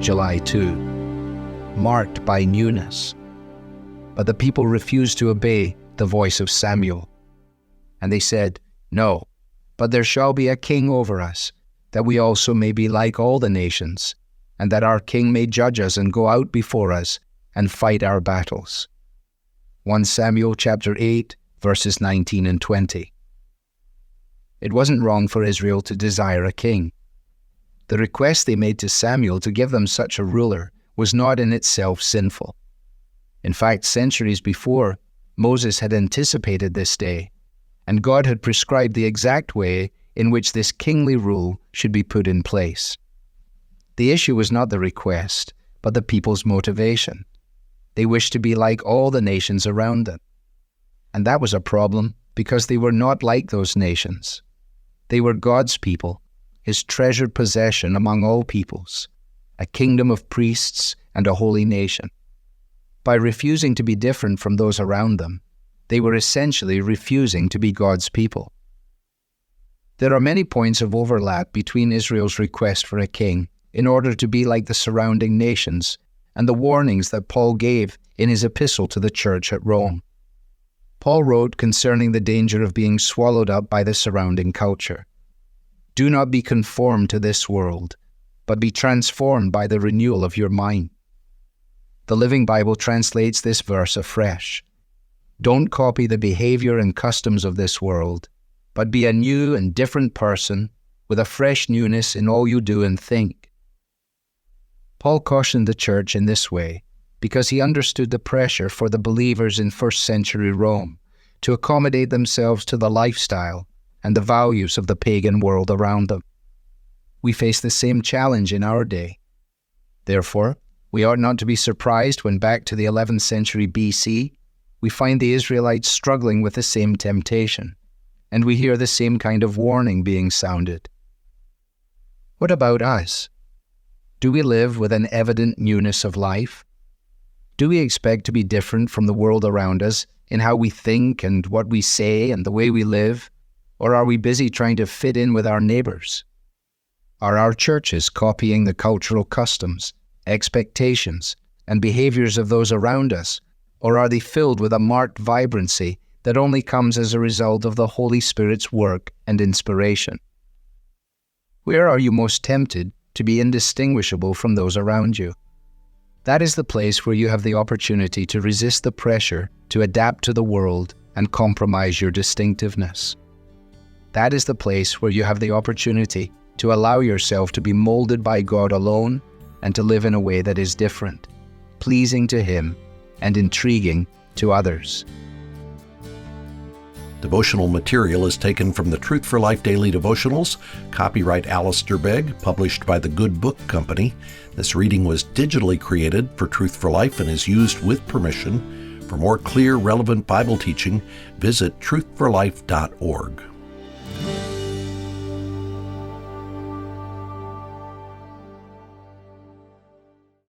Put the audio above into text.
July 2, marked by newness. But the people refused to obey the voice of Samuel. And they said, "No, but there shall be a king over us, that we also may be like all the nations, and that our king may judge us and go out before us and fight our battles." 1 Samuel chapter 8, verses 19 and 20. It wasn't wrong for Israel to desire a king. The request they made to Samuel to give them such a ruler was not in itself sinful. In fact, centuries before, Moses had anticipated this day, and God had prescribed the exact way in which this kingly rule should be put in place. The issue was not the request, but the people's motivation. They wished to be like all the nations around them. And that was a problem because they were not like those nations. They were God's people, His treasured possession among all peoples, a kingdom of priests and a holy nation. By refusing to be different from those around them, they were essentially refusing to be God's people. There are many points of overlap between Israel's request for a king in order to be like the surrounding nations and the warnings that Paul gave in his epistle to the church at Rome. Paul wrote concerning the danger of being swallowed up by the surrounding culture. "Do not be conformed to this world, but be transformed by the renewal of your mind." The Living Bible translates this verse afresh. Don't copy the behavior and customs of this world, but be a new and different person with a fresh newness in all you do and think. Paul cautioned the church in this way because he understood the pressure for the believers in first-century Rome to accommodate themselves to the lifestyle and the values of the pagan world around them. We face the same challenge in our day. Therefore, we ought not to be surprised when back to the 11th century BC, we find the Israelites struggling with the same temptation, and we hear the same kind of warning being sounded. What about us? Do we live with an evident newness of life? Do we expect to be different from the world around us in how we think and what we say and the way we live? Or are we busy trying to fit in with our neighbors? Are our churches copying the cultural customs, expectations, and behaviors of those around us? Or are they filled with a marked vibrancy that only comes as a result of the Holy Spirit's work and inspiration? Where are you most tempted to be indistinguishable from those around you? That is the place where you have the opportunity to resist the pressure to adapt to the world and compromise your distinctiveness. That is the place where you have the opportunity to allow yourself to be molded by God alone and to live in a way that is different, pleasing to Him, and intriguing to others. Devotional material is taken from the Truth for Life Daily Devotionals, copyright Alistair Begg, published by the Good Book Company. This reading was digitally created for Truth for Life and is used with permission. For more clear, relevant Bible teaching, visit truthforlife.org.